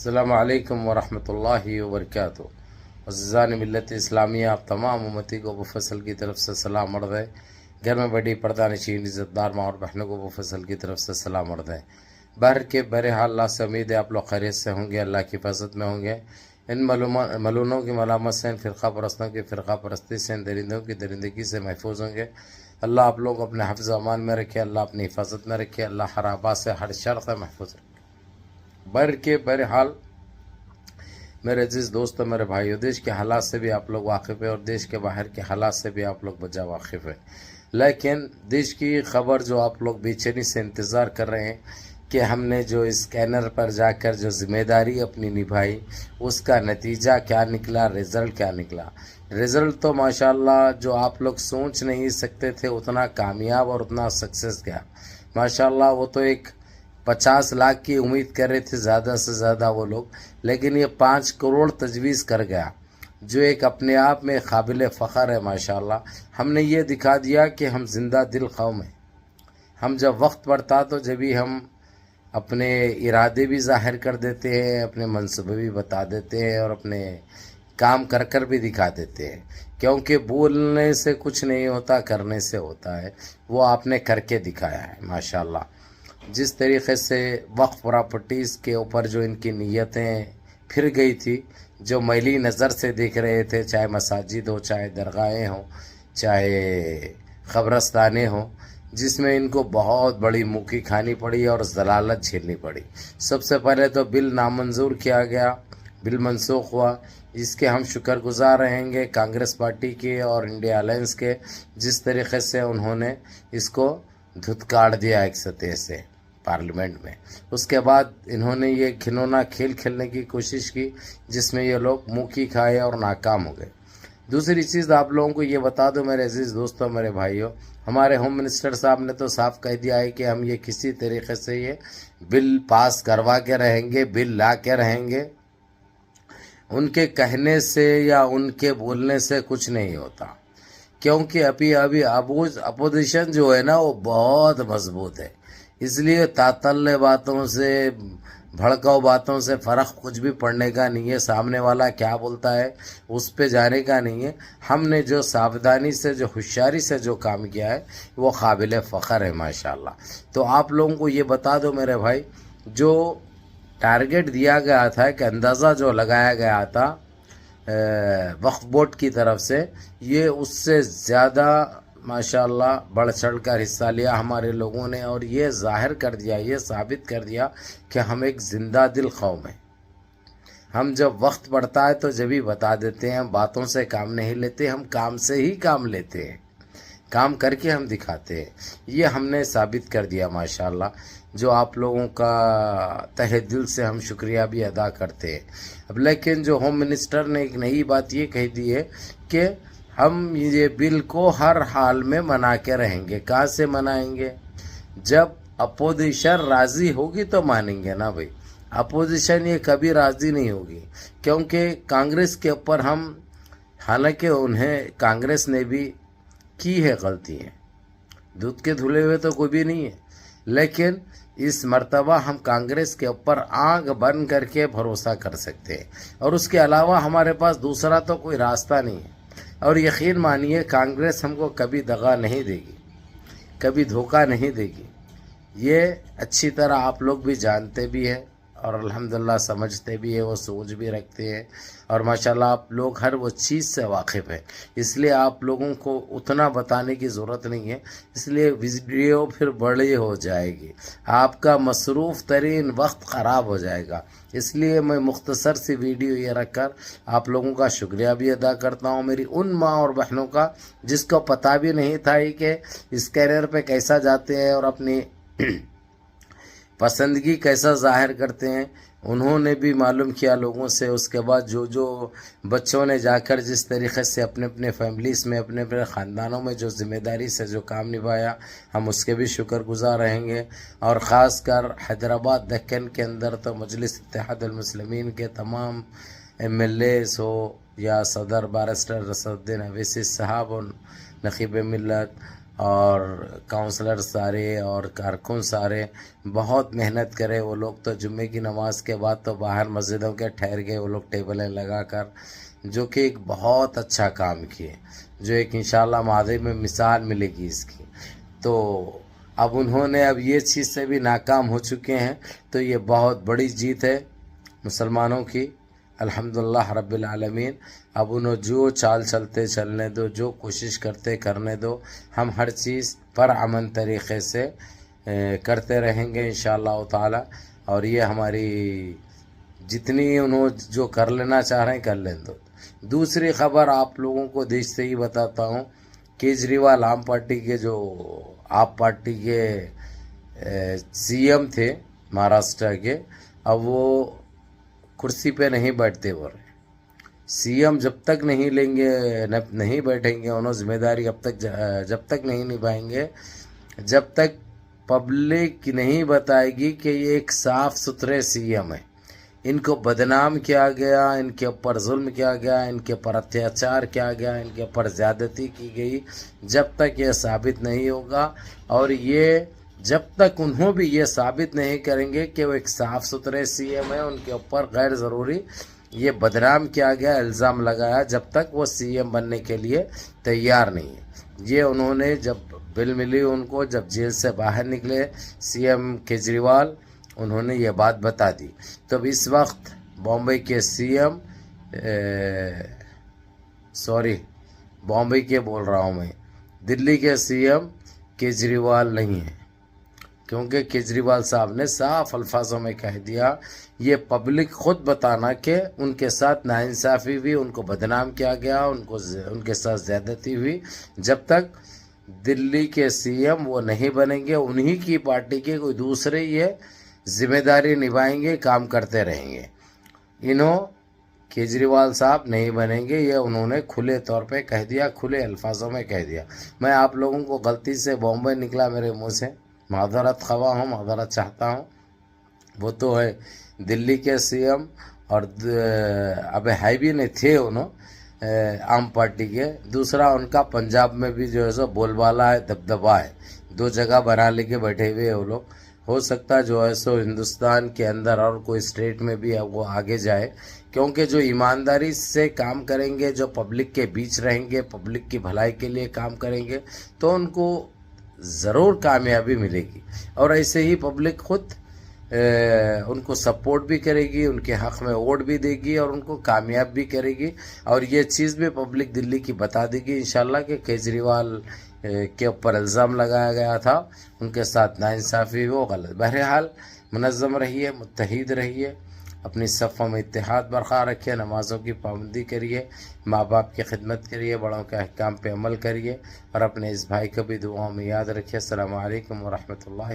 السلام علیکم ورحمۃ اللہ وبرکاتہ۔ عزیزان ملت اسلامیہ، آپ تمام امتی کو ابو فصل کی طرف سے سلام عرض ہے۔ گھر میں بڑی پردہ نشین عزت دار ماں اور بہنوں کو ابو فصل کی طرف سے سلام عرض ہے۔ بہرحال اللہ سے امید ہے آپ لوگ خیریت سے ہوں گے، اللہ کی حفاظت میں ہوں گے۔ ان ملونوں کی ملامت سے، ان فرقہ پرستوں کی فرقہ پرستی سے، ان درندوں کی درندگی سے محفوظ ہوں گے۔ اللہ آپ لوگ اپنے حفظ و امان میں رکھے، اللہ اپنی حفاظت میں رکھے، اللہ ہر آباد سے ہر شر سے محفوظ رکھے۔ بہرحال میرے عزیز دوستو، میرے بھائیو، دیش کے حالات سے بھی آپ لوگ واقف ہیں اور دیش کے باہر کے حالات سے بھی آپ لوگ بجا واقف ہیں، لیکن دیش کی خبر جو آپ لوگ بے چینی سے انتظار کر رہے ہیں کہ ہم نے جو اسکینر پر جا کر جو ذمہ داری اپنی نبھائی، اس کا نتیجہ کیا نکلا، رزلٹ کیا نکلا۔ رزلٹ تو ماشاءاللہ جو آپ لوگ سوچ نہیں سکتے تھے اتنا کامیاب اور اتنا سکسیس گیا ماشاءاللہ۔ وہ تو ایک 50 لاکھ کی امید کر رہے تھے زیادہ سے زیادہ وہ لوگ، لیکن یہ 5 کروڑ تجویز کر گیا، جو ایک اپنے آپ میں قابل فخر ہے ماشاءاللہ۔ ہم نے یہ دکھا دیا کہ ہم زندہ دل قوم ہیں۔ ہم جب وقت پڑتا تو جبھی ہم اپنے ارادے بھی ظاہر کر دیتے ہیں، اپنے منصوبے بھی بتا دیتے ہیں اور اپنے کام کر کر بھی دکھا دیتے ہیں، کیونکہ بولنے سے کچھ نہیں ہوتا، کرنے سے ہوتا ہے۔ وہ آپ نے کر کے دکھایا ہے ماشاءاللہ۔ جس طریقے سے وقف پراپرٹیز کے اوپر جو ان کی نیتیں پھر گئی تھی، جو میلی نظر سے دیکھ رہے تھے، چاہے مساجد ہو، چاہے درگاہیں ہوں، چاہے قبرستانیں ہوں، جس میں ان کو بہت بڑی موکی کھانی پڑی اور ضلالت جھیلنی پڑی۔ سب سے پہلے تو بل نامنظور کیا گیا، بل منسوخ ہوا، اس کے ہم شکر گزار رہیں گے کانگریس پارٹی کے اور انڈیا الائنس کے، جس طریقے سے انہوں نے اس کو دھتکار دیا ایک سطح سے پارلیمنٹ میں۔ اس کے بعد انہوں نے یہ گھنونا کھیل کھیلنے کی کوشش کی، جس میں یہ لوگ منہ کی کھائے اور ناکام ہو گئے۔ دوسری چیز آپ لوگوں کو یہ بتا دو میرے عزیز دوستوں، میرے بھائیوں، ہمارے ہوم منسٹر صاحب نے تو صاف کہہ دیا ہے کہ ہم یہ کسی طریقے سے یہ بل پاس کروا کے رہیں گے، بل لا کے رہیں گے۔ ان کے کہنے سے یا ان کے بولنے سے کچھ نہیں ہوتا، کیونکہ ابھی اپوزیشن جو ہے نا وہ بہت مضبوط ہے، اس لیے تاتلے باتوں سے، بھڑکاؤ باتوں سے فرق کچھ بھی پڑنے کا نہیں ہے۔ سامنے والا کیا بولتا ہے اس پہ جانے کا نہیں ہے۔ ہم نے جو ساودھانی سے، جو ہوشیاری سے جو کام کیا ہے وہ قابل فخر ہے ماشاءاللہ۔ تو آپ لوگوں کو یہ بتا دو میرے بھائی، جو ٹارگٹ دیا گیا تھا، ایک اندازہ جو لگایا گیا تھا وقف بورڈ کی طرف سے، یہ اس سے زیادہ ماشاءاللہ بڑھ چڑھ کر حصہ لیا ہمارے لوگوں نے، اور یہ ظاہر کر دیا، یہ ثابت کر دیا کہ ہم ایک زندہ دل قوم ہیں۔ ہم جب وقت پڑتا ہے تو جبھی بتا دیتے ہیں، ہم باتوں سے کام نہیں لیتے، ہم کام سے ہی کام لیتے ہیں، کام کر کے ہم دکھاتے ہیں۔ یہ ہم نے ثابت کر دیا ماشاءاللہ، جو آپ لوگوں کا تہ دل سے ہم شکریہ بھی ادا کرتے ہیں۔ اب لیکن جو ہوم منسٹر نے ایک نئی بات یہ کہہ دی ہے کہ ہم یہ بل کو ہر حال میں منا کے رہیں گے۔ کہاں سے منائیں گے؟ جب اپوزیشن راضی ہوگی تو مانیں گے نا بھائی۔ اپوزیشن یہ کبھی راضی نہیں ہوگی، کیونکہ کانگریس کے اوپر ہم، حالانکہ کانگریس نے بھی کی ہے غلطیاں، دودھ کے دھلے ہوئے تو کوئی بھی نہیں ہے، لیکن اس مرتبہ ہم کانگریس کے اوپر آنکھ بند کر کے بھروسہ کر سکتے ہیں، اور اس کے علاوہ ہمارے پاس دوسرا تو کوئی راستہ نہیں ہے۔ اور یقین مانیے کانگریس ہم کو کبھی دغا نہیں دے گی، کبھی دھوکہ نہیں دے گی، یہ اچھی طرح آپ لوگ بھی جانتے بھی ہیں اور الحمدللہ سمجھتے بھی ہیں، وہ سوچ بھی رکھتے ہیں، اور ماشاءاللہ آپ لوگ ہر وہ چیز سے واقف ہیں، اس لیے آپ لوگوں کو اتنا بتانے کی ضرورت نہیں ہے، اس لیے ویڈیو پھر بڑی ہو جائے گی، آپ کا مصروف ترین وقت خراب ہو جائے گا۔ اس لیے میں مختصر سی ویڈیو یہ رکھ کر آپ لوگوں کا شکریہ بھی ادا کرتا ہوں، میری ان ماں اور بہنوں کا جس کو پتہ بھی نہیں تھا ہی کہ اسکینر پہ کیسا جاتے ہیں اور اپنی پسندگی کیسا ظاہر کرتے ہیں، انہوں نے بھی معلوم کیا لوگوں سے۔ اس کے بعد جو بچوں نے جا کر جس طریقے سے اپنے اپنے فیملیز میں، اپنے اپنے خاندانوں میں جو ذمہ داری سے جو کام نبھایا، ہم اس کے بھی شکر گزار رہیں گے۔ اور خاص کر حیدرآباد دکن کے اندر تو مجلس اتحاد المسلمین کے تمام MLAs ہو یا صدر بارسٹر اسد الدین اویسی صاحب اور نقیب ملت اور کاؤنسلر سارے اور کارکن سارے بہت محنت کرے. وہ لوگ تو جمعے کی نماز کے بعد تو باہر مسجدوں کے ٹھہر گئے وہ لوگ ٹیبلیں لگا کر, جو کہ ایک بہت اچھا کام کیے, جو ایک انشاءاللہ ماضی میں مثال ملے گی اس کی. تو اب انہوں نے اب یہ چیز سے بھی ناکام ہو چکے ہیں, تو یہ بہت بڑی جیت ہے مسلمانوں کی الحمدللہ رب العالمین. اب انہوں جو چال چلتے چلنے دو, جو کوشش کرتے کرنے دو, ہم ہر چیز پر امن طریقے سے کرتے رہیں گے انشاءاللہ تعالی. اور یہ ہماری جتنی انہوں جو کر لینا چاہ رہے ہیں کر لیں دو. دوسری خبر آپ لوگوں کو دیش سے ہی بتاتا ہوں, کیجریوال عام پارٹی کے جو آپ پارٹی کے سی ایم تھے مہاراشٹر کے, اب وہ کرسی پہ نہیں بیٹھتے. وہ سی ایم جب تک نہیں لیں گے, نہیں بیٹھیں گے, انہوں ذمہ داری اب تک جب تک نہیں نبھائیں گے, جب تک پبلک نہیں بتائے گی کہ یہ ایک صاف ستھرے سی ایم ہے. ان کو بدنام کیا گیا, ان کے اوپر ظلم کیا گیا, ان کے اوپر اتیاچار کیا گیا, ان کے اوپر زیادتی کی گئی, جب تک یہ ثابت نہیں ہوگا, اور یہ جب تک انہوں بھی یہ ثابت نہیں کریں گے کہ وہ ایک صاف ستھرے سی ایم ہے, ان کے اوپر غیر ضروری یہ بدنام کیا گیا, الزام لگایا, جب تک وہ سی ایم بننے کے لیے تیار نہیں ہے. یہ انہوں نے جب بل ملی ان کو, جب جیل سے باہر نکلے سی ایم کیجریوال, انہوں نے یہ بات بتا دی. تو اس وقت بامبے کے سی ایم بامبے کے بول رہا ہوں میں, دلی کے سی ایم کیجریوال نہیں ہے, کیونکہ کیجریوال صاحب نے صاف الفاظوں میں کہہ دیا, یہ پبلک خود بتانا کہ ان کے ساتھ ناانصافی ہوئی, ان کو بدنام کیا گیا, ان کے ساتھ زیادتی ہوئی. جب تک دلی کے سی ایم وہ نہیں بنیں گے, انہی کی پارٹی کے کوئی دوسرے یہ ذمہ داری نبھائیں گے, کام کرتے رہیں گے. کیجریوال صاحب نہیں بنیں گے, یہ انہوں نے کھلے طور پہ کہہ دیا, کھلے الفاظوں میں کہہ دیا. میں آپ لوگوں کو غلطی سے بامبے نکلا میرے منہ سے, معذرت خواہ ہوں, معذرت چاہتا ہوں. وہ تو ہے دلی کے سی ایم, اور اب ہے بھی نہیں تھے انہوں عام پارٹی کے. دوسرا ان کا پنجاب میں بھی جو ہے سو بول بالا ہے, دبدبا ہے, 2 جگہ بنا لے کے بیٹھے ہوئے وہ لوگ. ہو سکتا جو ہے سو ہندوستان کے اندر اور کوئی اسٹیٹ میں بھی وہ آگے جائے, کیونکہ جو ایمانداری سے کام کریں گے, جو پبلک کے بیچ رہیں گے, پبلک کی بھلائی کے لیے کام کریں گے, تو ان کو ضرور کامیابی ملے گی. اور ایسے ہی پبلک خود ان کو سپورٹ بھی کرے گی, ان کے حق میں ووٹ بھی دے گی, اور ان کو کامیاب بھی کرے گی. اور یہ چیز بھی پبلک دلی کی بتا دے گی انشاءاللہ کہ کیجریوال کے اوپر الزام لگایا گیا تھا, ان کے ساتھ ناانصافی وہ غلط. بہرحال منظم رہیے, متحد رہیے, اپنی صفوں میں اتحاد برقرار رکھیے, نمازوں کی پابندی کریے, ماں باپ کی خدمت کریے, بڑوں کے احکام پہ عمل کریے, اور اپنے اس بھائی کو بھی دعاؤں میں یاد رکھیے. السلام علیکم ورحمۃ اللہ.